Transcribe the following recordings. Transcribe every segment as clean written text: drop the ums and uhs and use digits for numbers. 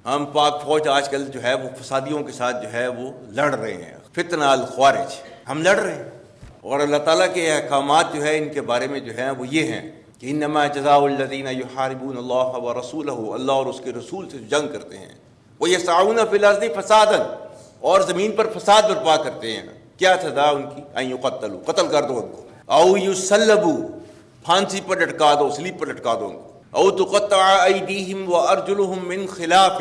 ہم پاک فوج آج کل جو ہے وہ فسادیوں کے ساتھ جو ہے وہ لڑ رہے ہیں، فتنہ الخوارج، ہم لڑ رہے ہیں، اور اللہ تعالیٰ کے احکامات جو ہے ان کے بارے میں جو ہے وہ یہ ہیں کہ انما جزاء الذین یحاربون اللہ ورسولہ، اللہ اور اس کے رسول سے جنگ کرتے ہیں، ویسعون فی الارض فسادا، اور زمین پر فساد برپا کرتے ہیں، کیا سزا ان کی؟ ان یقتلوا، قتل کر دو ان کو، او یصلبوا، پھانسی پر لٹکا دو، سلیب پر لٹکا دو ان کو، او تقطع ایدیہم وارجلہم من خلاف،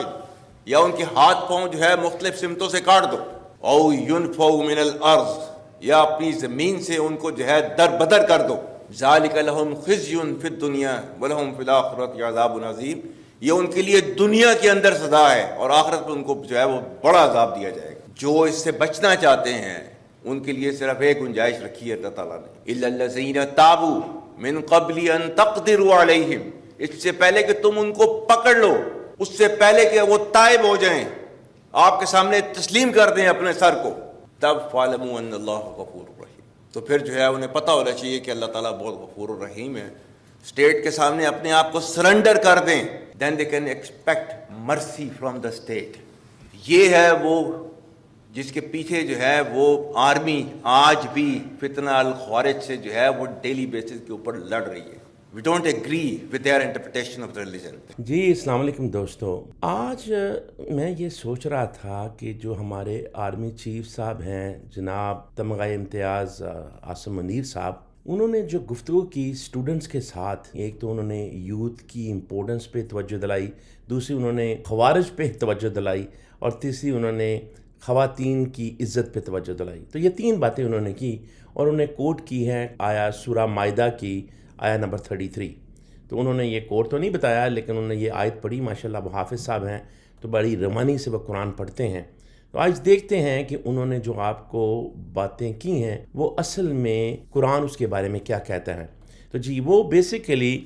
یا ان کے ہاتھ پاؤں جو ہے مختلف سمتوں سے کاٹ دو، او ینفوا من الارض، یا اپنی زمین سے ان کو جو ہے در بدر کر دو، ذالک لہم خزی فی الدنیا ولہم فی الآخرۃ عذاب عظیم، یہ ان کے لیے دنیا کے اندر سزا ہے اور آخرت میں ان کو جو ہے وہ بڑا عذاب دیا جائے گا۔ جو اس سے بچنا چاہتے ہیں ان کے لیے صرف ایک گنجائش رکھی ہے اللہ تعالیٰ نے، الا الذین تابوا من قبل ان تقدروا علیہم، اس سے پہلے کہ تم ان کو پکڑ لو، اس سے پہلے کہ وہ تائب ہو جائیں، آپ کے سامنے تسلیم کر دیں اپنے سر کو، تب فاعلموا ان اللہ غفور رحیم، تو پھر جو ہے انہیں پتہ ہونا چاہیے کہ اللہ تعالیٰ بہت غفور الرحیم ہے۔ اسٹیٹ کے سامنے اپنے آپ کو سرنڈر کر دیں، دین دے کین ایکسپیکٹ مرسی فرام دا اسٹیٹ۔ یہ ہے وہ جس کے پیچھے جو ہے وہ آرمی آج بھی فتنہ الخوارج سے جو ہے وہ ڈیلی بیسس کے اوپر لڑ رہی ہے۔ We don't agree with their interpretation of the religion. جی السلام علیکم دوستو، آج میں یہ سوچ رہا تھا کہ جو ہمارے آرمی چیف صاحب ہیں جناب تمغہ امتیاز عاصم منیر صاحب، انہوں نے جو گفتگو کی اسٹوڈنٹس کے ساتھ، ایک تو انہوں نے یوتھ کی امپورٹنس پہ توجہ دلائی، دوسری انہوں نے خوارج پہ توجہ دلائی، اور تیسری انہوں نے خواتین کی عزت پہ توجہ دلائی۔ تو یہ تین باتیں انہوں نے کی، اور انہوں نے کوٹ کی ہے آیا سورہ مائدہ کی آیا نمبر 33۔ تو انہوں نے یہ کوٹ تو نہیں بتایا، لیکن انہوں نے یہ آیت پڑھی، ماشاءاللہ وہ حافظ صاحب ہیں تو بڑی روانی سے وہ قرآن پڑھتے ہیں۔ تو آج دیکھتے ہیں کہ انہوں نے جو آپ کو باتیں کی ہیں وہ اصل میں قرآن اس کے بارے میں کیا کہتا ہے۔ تو جی وہ بیسیکلی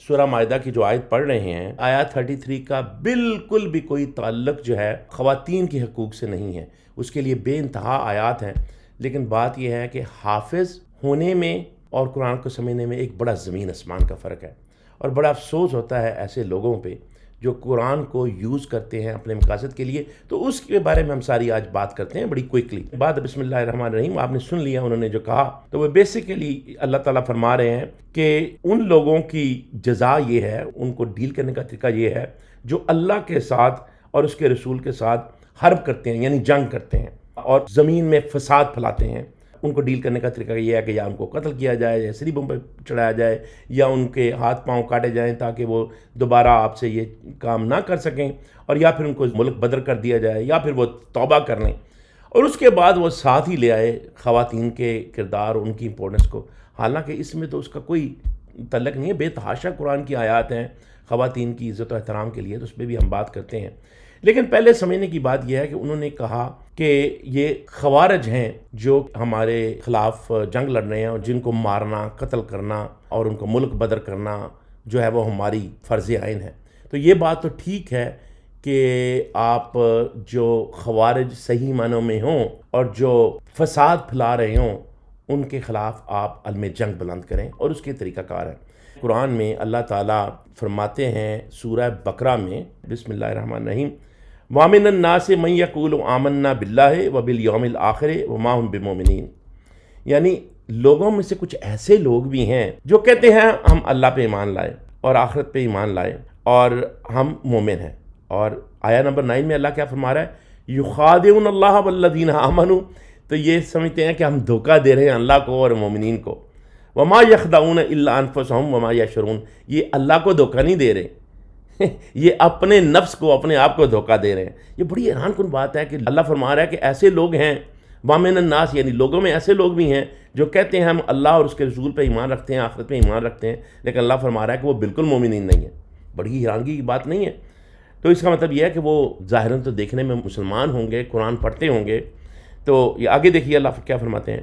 سورہ مائدہ کی جو آیت پڑھ رہے ہیں، آیت 33 کا بالکل بھی کوئی تعلق جو ہے خواتین کے حقوق سے نہیں ہے، اس کے لیے بے انتہا آیات ہیں، لیکن بات یہ ہے کہ حافظ ہونے میں اور قرآن کو سمجھنے میں ایک بڑا زمین آسمان کا فرق ہے، اور بڑا افسوس ہوتا ہے ایسے لوگوں پہ جو قرآن کو یوز کرتے ہیں اپنے مقاصد کے لیے۔ تو اس کے بارے میں ہم ساری آج بات کرتے ہیں بڑی کوئکلی۔ بعد بسم اللہ الرحمن الرحیم، آپ نے سن لیا انہوں نے جو کہا، تو وہ بیسیکلی اللہ تعالیٰ فرما رہے ہیں کہ ان لوگوں کی جزا یہ ہے، ان کو ڈیل کرنے کا طریقہ یہ ہے جو اللہ کے ساتھ اور اس کے رسول کے ساتھ حرب کرتے ہیں، یعنی جنگ کرتے ہیں اور زمین میں فساد پھیلاتے ہیں۔ ان کو ڈیل کرنے کا طریقہ یہ ہے کہ یا ان کو قتل کیا جائے، یا سلیبوں پہ چڑھایا جائے، یا ان کے ہاتھ پاؤں کاٹے جائیں تاکہ وہ دوبارہ آپ سے یہ کام نہ کر سکیں، اور یا پھر ان کو ملک بدر کر دیا جائے، یا پھر وہ توبہ کر لیں۔ اور اس کے بعد وہ ساتھ ہی لے آئے خواتین کے کردار، ان کی امپورٹنس کو، حالانکہ اس میں تو اس کا کوئی تعلق نہیں ہے، بے تحاشا قرآن کی آیات ہیں خواتین کی عزت و احترام کے لیے، تو اس پہ بھی ہم بات کرتے ہیں۔ لیکن پہلے سمجھنے کی بات یہ ہے کہ انہوں نے کہا کہ یہ خوارج ہیں جو ہمارے خلاف جنگ لڑ رہے ہیں، اور جن کو مارنا، قتل کرنا اور ان کو ملک بدر کرنا جو ہے وہ ہماری فرض عین ہے۔ تو یہ بات تو ٹھیک ہے کہ آپ جو خوارج صحیح معنوں میں ہوں اور جو فساد پھیلا رہے ہوں ان کے خلاف آپ علم جنگ بلند کریں، اور اس کے طریقہ کار ہے۔ قرآن میں اللہ تعالیٰ فرماتے ہیں سورہ بقرہ میں، بسم اللہ الرحمن الرحیم، وَمِنَ النَّاسِ مَن يَقُولُ آمَنَّا بِاللَّهِ وَبِالْيَوْمِ الْآخِرِ وَمَا هُم بِمُؤْمِنِينَ، یعنی لوگوں میں سے کچھ ایسے لوگ بھی ہیں جو کہتے ہیں ہم اللہ پہ ایمان لائے اور آخرت پہ ایمان لائے اور ہم مومن ہیں۔ اور آیا نمبر 9 میں اللہ کیا فرما رہا ہے؟ يُخَادِعُونَ اللَّهَ وَالَّذِينَ آمَنُوا، تو یہ سمجھتے ہیں کہ ہم دھوکہ دے رہے ہیں اللہ کو اور مومنین کو۔ وَمَا يَخْدَعُونَ إِلَّا أَنفُسَهُمْ وَمَا يَشْعُرُونَ، یہ اللہ کو دھوکہ نہیں دے رہے یہ اپنے نفس کو، اپنے آپ کو دھوکہ دے رہے ہیں۔ یہ بڑی حیران کن بات ہے کہ اللہ فرما رہا ہے کہ ایسے لوگ ہیں، وَمِنَ النَّاسِ، یعنی لوگوں میں ایسے لوگ بھی ہیں جو کہتے ہیں ہم اللہ اور اس کے رسول پہ ایمان رکھتے ہیں، آخرت پہ ایمان رکھتے ہیں، لیکن اللہ فرما رہا ہے کہ وہ بالکل مومنین نہیں ہیں۔ بڑی حیرانگی کی بات نہیں ہے؟ تو اس کا مطلب یہ ہے کہ وہ ظاہراً تو دیکھنے میں مسلمان ہوں گے، قرآن پڑھتے ہوں گے۔ تو یہ آگے دیکھیے اللہ کیا فرماتے ہیں،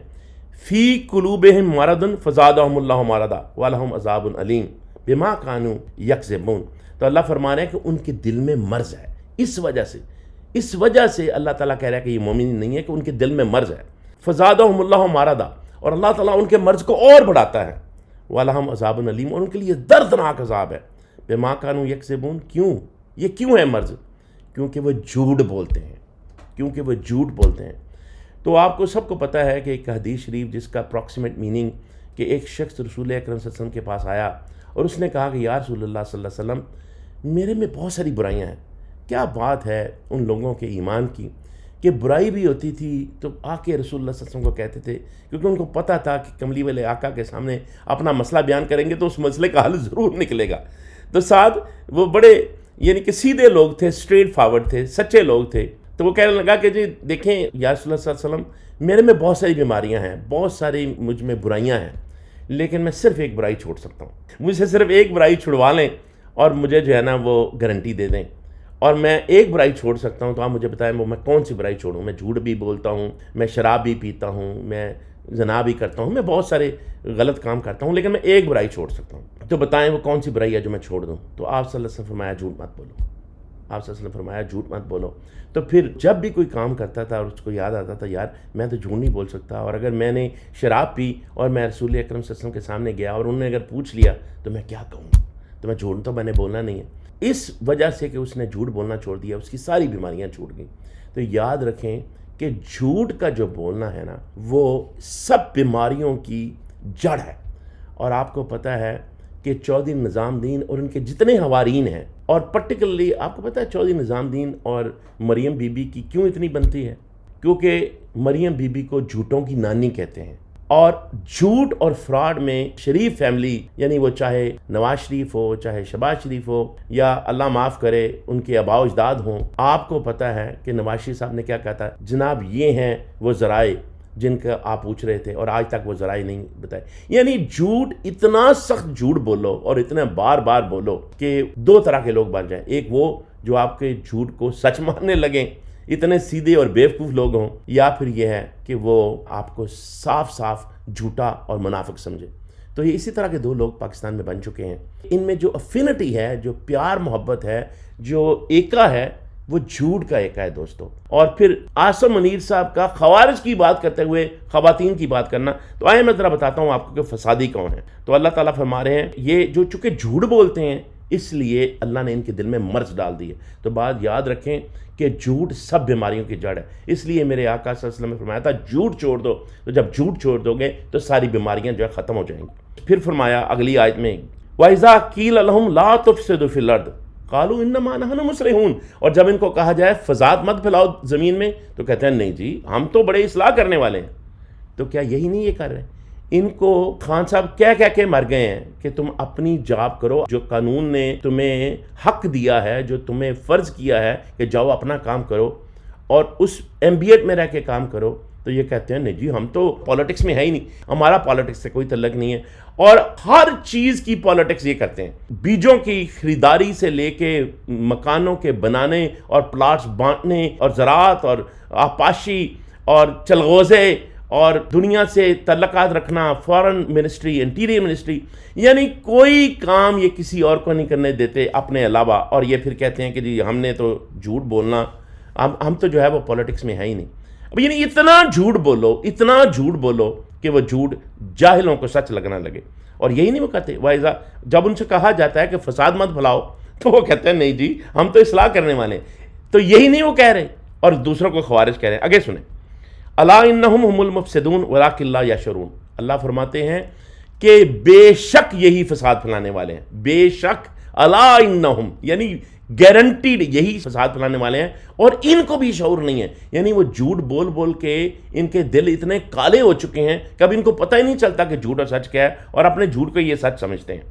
فی قلوبہم مرض فزادہم اللہ مرضا ولہم عذاب علیم بما کانوا یکذبون۔ تو اللہ فرما رہے ہیں کہ ان کے دل میں مرض ہے، اس وجہ سے اللہ تعالیٰ کہہ رہا ہے کہ یہ مومن نہیں ہے، کہ ان کے دل میں مرض ہے۔ فزادہم اللہ مرضا، اور اللہ تعالیٰ ان کے مرض کو اور بڑھاتا ہے۔ ولہم عذاب علیم، اور ان کے لیے دردناک عذاب ہے۔ بما کانوا یکذبون، کیوں؟ یہ کیوں ہے مرض؟ کیونکہ وہ جھوٹ بولتے ہیں. تو آپ کو سب کو پتہ ہے کہ ایک حدیث شریف جس کا اپروکسیمیٹ میننگ کہ ایک شخص رسول اکرم صلی اللہ علیہ وسلم کے پاس آیا اور اس نے کہا کہ یا رسول اللہ صلی اللہ علیہ وسلم میرے میں بہت ساری برائیاں ہیں. کیا بات ہے ان لوگوں کے ایمان کی کہ برائی بھی ہوتی تھی تو آ کے رسول اللہ صلی اللہ علیہ وسلم کو کہتے تھے، کیونکہ ان کو پتہ تھا کہ کملی والے آقا کے سامنے اپنا مسئلہ بیان کریں گے تو اس مسئلے کا حل ضرور نکلے گا. تو ساتھ وہ بڑے یعنی کہ سیدھے لوگ تھے، اسٹریٹ فارورڈ تھے، سچے لوگ تھے. تو وہ کہنے لگا کہ جی دیکھیں یا رسول اللہ صلی اللہ علیہ وسلم میرے میں بہت ساری بیماریاں ہیں، بہت ساری مجھ میں برائیاں ہیں، لیکن میں صرف ایک برائی چھوڑ سکتا ہوں. مجھ سے صرف ایک برائی چھڑوا لیں اور مجھے جو ہے نا وہ گارنٹی دے دیں، اور میں ایک برائی چھوڑ سکتا ہوں تو آپ مجھے بتائیں وہ میں کون سی برائی چھوڑوں. میں جھوٹ بھی بولتا ہوں، میں شراب بھی پیتا ہوں، میں زنا بھی کرتا ہوں، میں بہت سارے غلط کام کرتا ہوں، لیکن میں ایک برائی چھوڑ سکتا ہوں. تو بتائیں وہ کون سی برائی ہے جو میں چھوڑ دوں. تو آپ صلی اللہ علیہ وسلم فرمایا جھوٹ مت بولو. آپ صلی اللہ علیہ وسلم فرمایا جھوٹ مت بولو. تو پھر جب بھی کوئی کام کرتا تھا اور اس کو یاد آتا تھا یار میں تو جھوٹ نہیں بول سکتا، اور اگر میں نے شراب پی اور میں رسول اکرم صلی اللہ علیہ وسلم کے سامنے گیا اور انہوں نے اگر پوچھ لیا تو میں کیا کہوں، تو میں جھوٹ تو میں نے بولنا نہیں ہے. اس وجہ سے کہ اس نے جھوٹ بولنا چھوڑ دیا اس کی ساری بیماریاں چھوٹ گئیں. تو یاد رکھیں کہ جھوٹ کا جو بولنا ہے نا وہ سب بیماریوں کی جڑ ہے. اور آپ کو پتہ ہے کہ چودھری نظام دین اور ان کے جتنے حوارین ہیں، اور پرٹیکولرلی آپ کو پتہ ہے چودھری نظام دین اور مریم بی بی کی کیوں اتنی بنتی ہے؟ کیونکہ مریم بی بی کو جھوٹوں کی نانی کہتے ہیں، اور جھوٹ اور فراڈ میں شریف فیملی یعنی وہ چاہے نواز شریف ہو، چاہے شہباز شریف ہو، یا اللہ معاف کرے ان کے آباء و اجداد ہوں. آپ کو پتہ ہے کہ نواز شریف صاحب نے کیا کہا تھا، جناب یہ ہیں وہ ذرائع جن کا آپ پوچھ رہے تھے، اور آج تک وہ ذرائع نہیں بتائے. یعنی جھوٹ اتنا سخت جھوٹ بولو اور اتنا بار بار بولو کہ دو طرح کے لوگ بن جائیں. ایک وہ جو آپ کے جھوٹ کو سچ ماننے لگیں، اتنے سیدھے اور بیوقوف لوگ ہوں، یا پھر یہ ہے کہ وہ آپ کو صاف صاف جھوٹا اور منافق سمجھے. تو یہ اسی طرح کے دو لوگ پاکستان میں بن چکے ہیں. ان میں جو افینٹی ہے، جو پیار محبت ہے، جو ایکا ہے، وہ جھوٹ کا ایکا ہے دوستو. اور پھر عاصم منیر صاحب کا خوارج کی بات کرتے ہوئے خواتین کی بات کرنا، تو آئے میں ذرا بتاتا ہوں آپ کو کہ فسادی کون ہے. تو اللہ تعالیٰ فرما رہے ہیں یہ جو چونکہ جھوٹ بولتے ہیں اس لیے اللہ نے ان کے دل میں مرض ڈال دی ہے. تو بات یاد رکھیں کہ جھوٹ سب بیماریوں کی جڑ ہے. اس لیے میرے آقا صلی اللہ علیہ وسلم نے فرمایا تھا جھوٹ چھوڑ دو. تو جب جھوٹ چھوڑ دو گے تو ساری بیماریاں جو ہے ختم ہو جائیں گی. پھر فرمایا اگلی آیت میں وَإِذَا قِيلَ لَهُمْ لَا تُفْسِدُوا فِي الْأَرْضِ قَالُوا إِنَّمَا نَحْنُ مُصْلِحُونَ. اور جب ان کو کہا جائے فساد مت پھیلاؤ زمین میں تو کہتے ہیں نہیں جی ہم تو بڑے اصلاح کرنے والے ہیں. تو کیا یہی نہیں یہ کر رہے ہیں؟ ان کو خان صاحب کہہ کے مر گئے ہیں کہ تم اپنی جاب کرو، جو قانون نے تمہیں حق دیا ہے، جو تمہیں فرض کیا ہے کہ جاؤ اپنا کام کرو اور اس ایمبیٹ میں رہ کے کام کرو. تو یہ کہتے ہیں نہیں جی ہم تو پالیٹکس میں ہے ہی نہیں، ہمارا پالیٹکس سے کوئی تعلق نہیں ہے. اور ہر چیز کی پالیٹکس یہ کرتے ہیں، بیجوں کی خریداری سے لے کے مکانوں کے بنانے اور پلاٹس بانٹنے اور زراعت اور آپاشی اور چلغوزے اور دنیا سے تعلقات رکھنا، فارن منسٹری، انٹیریئر منسٹری، یعنی کوئی کام یہ کسی اور کو نہیں کرنے دیتے اپنے علاوہ. اور یہ پھر کہتے ہیں کہ جی ہم نے تو جھوٹ بولنا، ہم تو جو ہے وہ پالیٹکس میں ہے ہی نہیں. اب یعنی اتنا جھوٹ بولو کہ وہ جھوٹ جاہلوں کو سچ لگنا لگے. اور یہی نہیں وہ کہتے وَإِذَا جب ان سے کہا جاتا ہے کہ فساد مت پھیلاؤ تو وہ کہتے ہیں نہیں جی ہم تو اصلاح کرنے والے ہیں. تو یہی نہیں وہ کہہ رہے اور دوسروں کو خوارج کہہ رہے ہیں. آگے سنیں الا انہم هم المفسدون ولکن لا یشعرون. اللہ فرماتے ہیں کہ بے شک یہی فساد پھیلانے والے ہیں. بے شک الا انہم یعنی گارنٹیڈ یہی فساد پھیلانے والے ہیں اور ان کو بھی شعور نہیں ہے. یعنی وہ جھوٹ بول کے ان کے دل اتنے کالے ہو چکے ہیں کہ اب ان کو پتہ ہی نہیں چلتا کہ جھوٹ اور سچ کیا ہے، اور اپنے جھوٹ کو یہ سچ سمجھتے ہیں.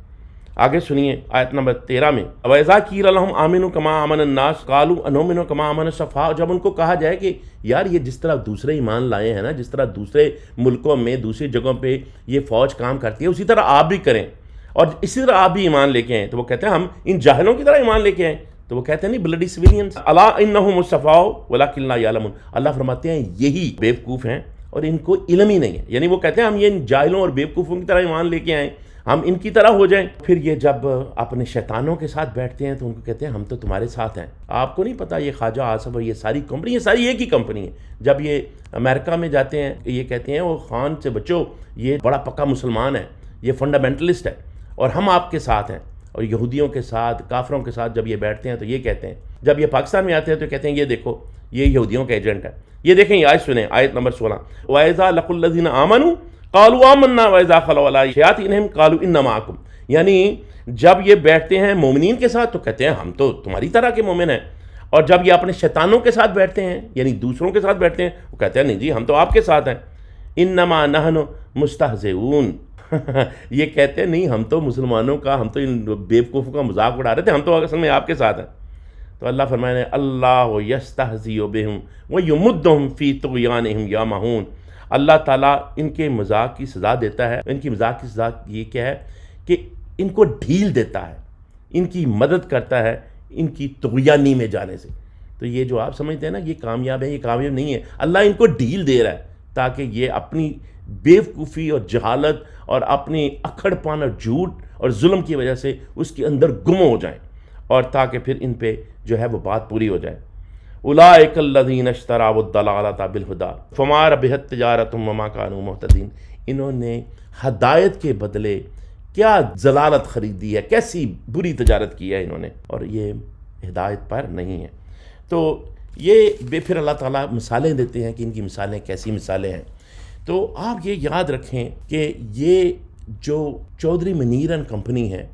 آگے سنیے آیت نمبر 13 میں وَإِذَا قِيلَ لَهُمْ آمِنُوا كَمَا آمَنَ النَّاسُ قَالُوا أَنُؤْمِنُ كَمَا آمَنَ السُّفَهَاءُ. جب ان کو کہا جائے کہ یار یہ جس طرح دوسرے ایمان لائے ہیں نا، جس طرح دوسرے ملکوں میں دوسری جگہوں پہ یہ فوج کام کرتی ہے اسی طرح آپ بھی کریں اور اسی طرح آپ بھی ایمان لے کے آئیں. تو وہ کہتے ہیں ہم ان جاہلوں کی طرح ایمان لے کے آئیں. تو وہ کہتے ہیں نہیں بلڈی سویلینز الا انہم الصفاء ولکن لا یعلمون. اللہ فرماتے ہیں یہی بیوقوف ہیں اور ان کو علم ہی نہیں ہے. یعنی وہ کہتے ہیں ہم یہ جاہلوں اور بیوقوفوں کی طرح ایمان لے کے آئیں، ہم ان کی طرح ہو جائیں. پھر یہ جب اپنے شیطانوں کے ساتھ بیٹھتے ہیں تو ان کو کہتے ہیں ہم تو تمہارے ساتھ ہیں. آپ کو نہیں پتا یہ خواجہ آصف اور یہ ساری کمپنی، یہ ساری ایک ہی کمپنی ہے. جب یہ امریکہ میں جاتے ہیں یہ کہتے ہیں وہ خان سے بچو، یہ بڑا پکا مسلمان ہے، یہ فنڈامنٹلسٹ ہے اور ہم آپ کے ساتھ ہیں. اور یہودیوں کے ساتھ، کافروں کے ساتھ جب یہ بیٹھتے ہیں تو یہ کہتے ہیں جب یہ پاکستان میں آتے ہیں تو کہتے ہیں یہ دیکھو یہ یہودیوں کا ایجنٹ ہے. یہ دیکھیں یہ آیت سنیں, آیت نمبر 16, وَإِذَا لَقُوا الَّذِينَ آمَنُوا قَالُوا آمَنَّا وَإِذَا خَلَوْا إِلَىٰ شَيَاطِينِهِمْ قَالُوا إِنَّا مَعَكُمْ. یعنی جب یہ بیٹھتے ہیں مومنین کے ساتھ تو کہتے ہیں ہم تو تمہاری طرح کے مومن ہیں, اور جب یہ اپنے شیطانوں کے ساتھ بیٹھتے ہیں یعنی دوسروں کے ساتھ بیٹھتے ہیں وہ کہتے ہیں نہیں جی ہم تو آپ کے ساتھ ہیں. انما نحن مستہزئون. یہ کہتے ہیں نہیں ہم تو مسلمانوں کا, ہم تو ان بیوقوفوں کا مذاق اڑا رہے تھے, ہم تو اصل میں آپ کے ساتھ ہیں. تو اللہ فرمائے اللہ یستہزئ بہم ویمدہم فی طغیانہم یعمہون. اللہ تعالیٰ ان کے مذاق کی سزا دیتا ہے. ان کی مذاق کی سزا یہ کیا ہے کہ ان کو ڈھیل دیتا ہے, ان کی مدد کرتا ہے ان کی طغیانی میں جانے سے. تو یہ جو آپ سمجھتے ہیں نا یہ کامیاب ہے, یہ کامیاب نہیں ہے. اللہ ان کو ڈھیل دے رہا ہے تاکہ یہ اپنی بیوقوفی اور جہالت اور اپنی اکھڑ پن اور جھوٹ اور ظلم کی وجہ سے اس کے اندر گم ہو جائیں, اور تاکہ پھر ان پہ جو ہے وہ بات پوری ہو جائے. اولئک الذین اشتروا الضلالۃ بالہدی فما ربحت تجارتہم وما کانوا مہتدین. انہوں نے ہدایت کے بدلے کیا ضلالت خریدی ہے, کیسی بری تجارت کی ہے انہوں نے, اور یہ ہدایت پر نہیں ہے. تو یہ پھر اللہ تعالیٰ مثالیں دیتے ہیں کہ ان کی مثالیں کیسی مثالیں ہیں. تو آپ یہ یاد رکھیں کہ یہ جو چودھری منیر اینڈ کمپنی ہے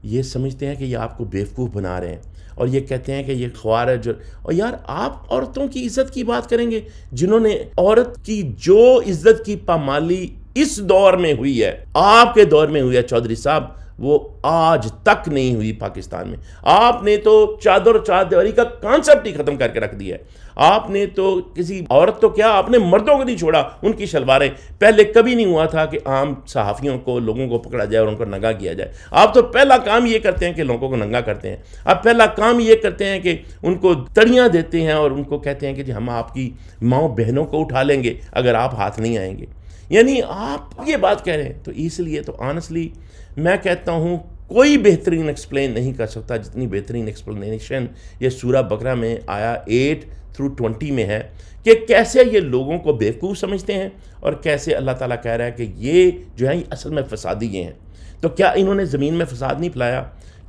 یہ سمجھتے ہیں کہ یہ آپ کو بیوقوف بنا رہے ہیں, اور یہ کہتے ہیں کہ یہ خوارج. اور یار آپ عورتوں کی عزت کی بات کریں گے جنہوں نے عورت کی جو عزت کی پامالی اس دور میں ہوئی ہے, آپ کے دور میں ہوئی ہے چودھری صاحب, وہ آج تک نہیں ہوئی پاکستان میں. آپ نے تو چادر و چادری کا کانسیپٹ ہی ختم کر کے رکھ دیا ہے. آپ نے تو کسی عورت تو کیا آپ نے مردوں کو نہیں چھوڑا, ان کی شلواریں. پہلے کبھی نہیں ہوا تھا کہ عام صحافیوں کو لوگوں کو پکڑا جائے اور ان کو ننگا کیا جائے. آپ تو پہلا کام یہ کرتے ہیں کہ لوگوں کو ننگا کرتے ہیں. آپ پہلا کام یہ کرتے ہیں کہ ان کو تڑیاں دیتے ہیں اور ان کو کہتے ہیں کہ جی ہم آپ کی ماؤں بہنوں کو اٹھا لیں گے اگر آپ ہاتھ نہیں آئیں گے. یعنی آپ یہ بات کہہ رہے ہیں. تو اس لیے تو آنیسٹلی میں کہتا ہوں کوئی بہترین ایکسپلین نہیں کر سکتا جتنی بہترین ایکسپلینیشن یہ سورہ بقرہ میں آیا 8-20 میں ہے کہ کیسے یہ لوگوں کو بیوقوف سمجھتے ہیں اور کیسے اللہ تعالیٰ کہہ رہا ہے کہ یہ جو ہیں اصل میں فسادی یہ ہیں. تو کیا انہوں نے زمین میں فساد نہیں پھیلایا؟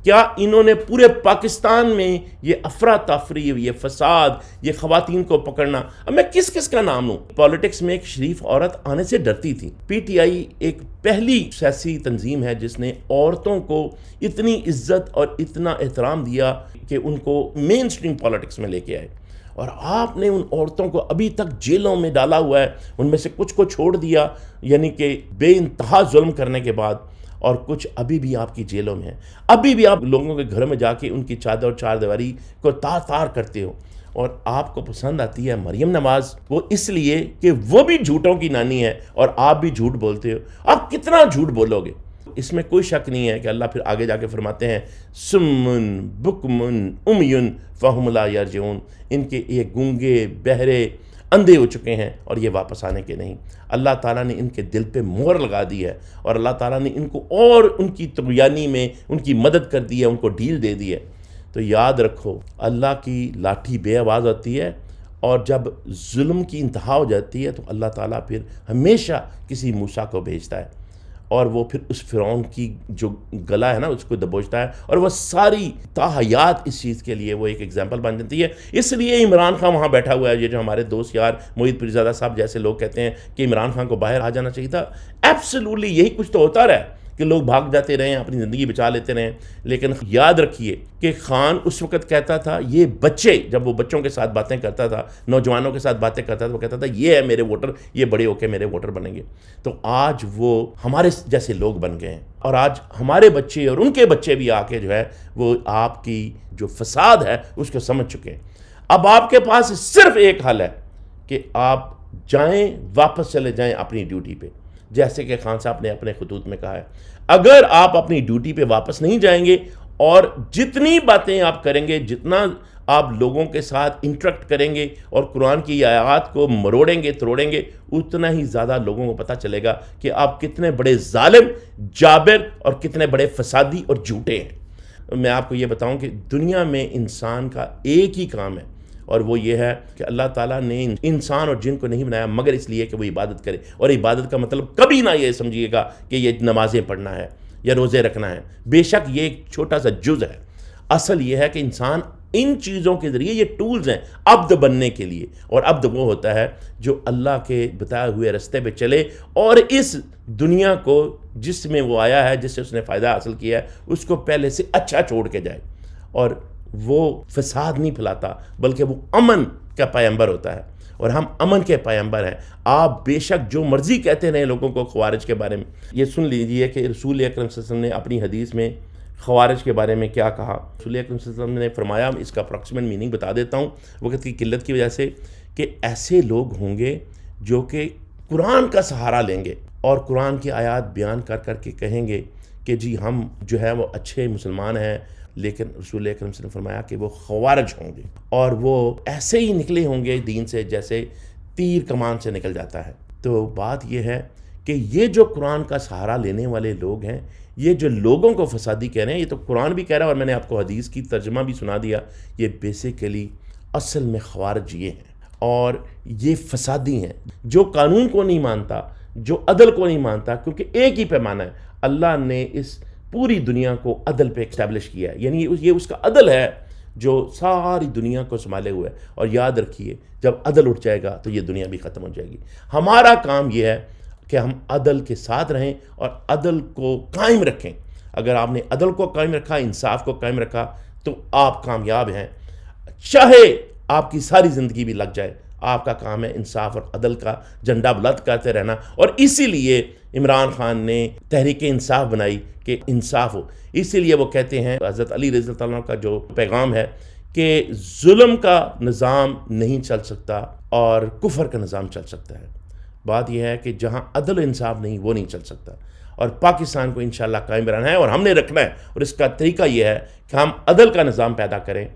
کیا انہوں نے پورے پاکستان میں یہ افراتفری, یہ فساد, یہ خواتین کو پکڑنا؟ اب میں کس کس کا نام لوں؟ پالیٹکس میں ایک شریف عورت آنے سے ڈرتی تھی. پی ٹی آئی ایک پہلی سیاسی تنظیم ہے جس نے عورتوں کو اتنی عزت اور اتنا احترام دیا کہ ان کو مین سٹریم پالیٹکس میں لے کے آئے. اور آپ نے ان عورتوں کو ابھی تک جیلوں میں ڈالا ہوا ہے. ان میں سے کچھ کو چھوڑ دیا یعنی کہ بے انتہا ظلم کرنے کے بعد, اور کچھ ابھی بھی آپ کی جیلوں میں ہیں. ابھی بھی آپ لوگوں کے گھروں میں جا کے ان کی چادر اور چار دیواری کو تار تار کرتے ہو. اور آپ کو پسند آتی ہے مریم نواز, وہ اس لیے کہ وہ بھی جھوٹوں کی نانی ہے اور آپ بھی جھوٹ بولتے ہو. آپ کتنا جھوٹ بولو گے؟ اس میں کوئی شک نہیں ہے کہ اللہ پھر آگے جا کے فرماتے ہیں سمن بکمن امیون فہم لا یرجعون. ان کے یہ گونگے بہرے اندھے ہو چکے ہیں اور یہ واپس آنے کے نہیں. اللہ تعالیٰ نے ان کے دل پہ مہر لگا دی ہے اور اللہ تعالیٰ نے ان کو اور ان کی طغیانی میں ان کی مدد کر دی ہے, ان کو ڈھیل دے دی ہے. تو یاد رکھو اللہ کی لاٹھی بے آواز ہوتی ہے, اور جب ظلم کی انتہا ہو جاتی ہے تو اللہ تعالیٰ پھر ہمیشہ کسی موسیٰ کو بھیجتا ہے, اور وہ پھر اس فرعون کی جو گلا ہے نا اس کو دبوچتا ہے, اور وہ ساری تاحیات اس چیز کے لیے وہ ایک ایگزامپل بن جاتی ہے. اس لیے عمران خان وہاں بیٹھا ہوا ہے. یہ جو ہمارے دوست یار موحد پیرزادہ صاحب جیسے لوگ کہتے ہیں کہ عمران خان کو باہر آ جانا چاہیے تھا, ایبسلیوٹلی یہی کچھ تو ہوتا رہا ہے کہ لوگ بھاگ جاتے رہے, اپنی زندگی بچا لیتے رہے. لیکن یاد رکھیے کہ خان اس وقت کہتا تھا یہ بچے, جب وہ بچوں کے ساتھ باتیں کرتا تھا, نوجوانوں کے ساتھ باتیں کرتا تھا, وہ کہتا تھا یہ ہے میرے ووٹر, یہ بڑے ہو کے میرے ووٹر بنیں گے. تو آج وہ ہمارے جیسے لوگ بن گئے ہیں, اور آج ہمارے بچے اور ان کے بچے بھی آ کے جو ہے وہ آپ کی جو فساد ہے اس کو سمجھ چکے ہیں. اب آپ کے پاس صرف ایک حل ہے کہ آپ جائیں, واپس چلے جائیں اپنی ڈیوٹی پہ. جیسے کہ خان صاحب نے اپنے خطوط میں کہا ہے, اگر آپ اپنی ڈیوٹی پہ واپس نہیں جائیں گے اور جتنی باتیں آپ کریں گے, جتنا آپ لوگوں کے ساتھ انٹریکٹ کریں گے اور قرآن کی آیات کو مروڑیں گے تروڑیں گے, اتنا ہی زیادہ لوگوں کو پتہ چلے گا کہ آپ کتنے بڑے ظالم, جابر اور کتنے بڑے فسادی اور جھوٹے ہیں. میں آپ کو یہ بتاؤں کہ دنیا میں انسان کا ایک ہی کام ہے, اور وہ یہ ہے کہ اللہ تعالیٰ نے انسان اور جن کو نہیں بنایا مگر اس لیے کہ وہ عبادت کرے. اور عبادت کا مطلب کبھی نہ یہ سمجھیے گا کہ یہ نمازیں پڑھنا ہے یا روزے رکھنا ہے. بے شک یہ ایک چھوٹا سا جز ہے. اصل یہ ہے کہ انسان ان چیزوں کے ذریعے یہ ٹولز ہیں عبد بننے کے لیے، اور عبد وہ ہوتا ہے جو اللہ کے بتائے ہوئے راستے پہ چلے اور اس دنیا کو جس میں وہ آیا ہے، جس سے اس نے فائدہ حاصل کیا ہے، اس کو پہلے سے اچھا چھوڑ کے جائے، اور وہ فساد نہیں پھیلاتا بلکہ وہ امن کا پیغمبر ہوتا ہے، اور ہم امن کے پیغمبر ہیں۔ آپ بے شک جو مرضی کہتے رہیں لوگوں کو خوارج کے بارے میں، یہ سن لیجئے کہ رسول اکرم صلی اللہ علیہ وسلم نے اپنی حدیث میں خوارج کے بارے میں کیا کہا۔ رسول اکرم صلی اللہ علیہ وسلم نے فرمایا، اس کا اپروکسیمیٹ میننگ بتا دیتا ہوں وقت کی قلت کی وجہ سے، کہ ایسے لوگ ہوں گے جو کہ قرآن کا سہارا لیں گے اور قرآن کی آیات بیان کر کر کے کہیں گے کہ جی ہم جو ہے وہ اچھے مسلمان ہیں، لیکن رسول اکرم صلی اللہ علیہ وسلم نے فرمایا کہ وہ خوارج ہوں گے، اور وہ ایسے ہی نکلے ہوں گے دین سے جیسے تیر کمان سے نکل جاتا ہے۔ تو بات یہ ہے کہ یہ جو قرآن کا سہارا لینے والے لوگ ہیں، یہ جو لوگوں کو فسادی کہہ رہے ہیں، یہ تو قرآن بھی کہہ رہا ہے اور میں نے آپ کو حدیث کی ترجمہ بھی سنا دیا، یہ بیسیکلی اصل میں خوارج یہ ہیں، اور یہ فسادی ہیں، جو قانون کو نہیں مانتا، جو عدل کو نہیں مانتا، کیونکہ ایک ہی پیمانہ ہے، اللہ نے اس پوری دنیا کو عدل پہ اسٹیبلش کیا ہے، یعنی یہ اس کا عدل ہے جو ساری دنیا کو سنبھالے ہوئے ہے۔ اور یاد رکھیے جب عدل اٹھ جائے گا تو یہ دنیا بھی ختم ہو جائے گی۔ ہمارا کام یہ ہے کہ ہم عدل کے ساتھ رہیں اور عدل کو قائم رکھیں۔ اگر آپ نے عدل کو قائم رکھا، انصاف کو قائم رکھا، تو آپ کامیاب ہیں، چاہے آپ کی ساری زندگی بھی لگ جائے۔ آپ کا کام ہے انصاف اور عدل کا جھنڈا بلند کرتے رہنا، اور اسی لیے عمران خان نے تحریک انصاف بنائی کہ انصاف ہو۔ اسی لیے وہ کہتے ہیں، حضرت علی رضی اللہ عنہ کا جو پیغام ہے کہ ظلم کا نظام نہیں چل سکتا اور کفر کا نظام چل سکتا ہے۔ بات یہ ہے کہ جہاں عدل و انصاف نہیں، وہ نہیں چل سکتا، اور پاکستان کو انشاءاللہ قائم رہنا ہے، اور ہم نے رکھنا ہے، اور اس کا طریقہ یہ ہے کہ ہم عدل کا نظام پیدا کریں،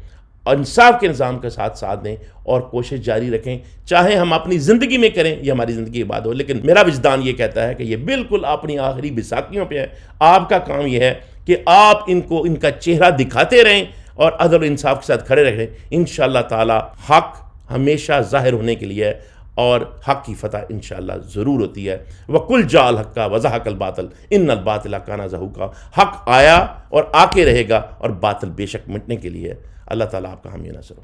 انصاف کے نظام کے ساتھ ساتھ دیں، اور کوشش جاری رکھیں، چاہے ہم اپنی زندگی میں کریں یا ہماری زندگی کے بعد ہو۔ لیکن میرا وجدان یہ کہتا ہے کہ یہ بالکل اپنی آخری بیساکھیوں پہ ہے۔ آپ کا کام یہ ہے کہ آپ ان کا چہرہ دکھاتے رہیں اور عدل و انصاف کے ساتھ کھڑے رہیں۔ انشاءاللہ تعالی حق ہمیشہ ظاہر ہونے کے لیے، اور حق کی فتح انشاءاللہ ضرور ہوتی ہے۔ وَقُلْ جَاءَ الْحَقُّ وَزَهَقَ الْبَاطِلُ إِنَّ الْبَاطِلَ كَانَ زَهُوقًا۔ حق آیا اور آ کے رہے گا، اور باطل بے شک مٹنے کے لیے ہے۔ اللہ تعالیٰ آپ کا حامی و ناصر ہو۔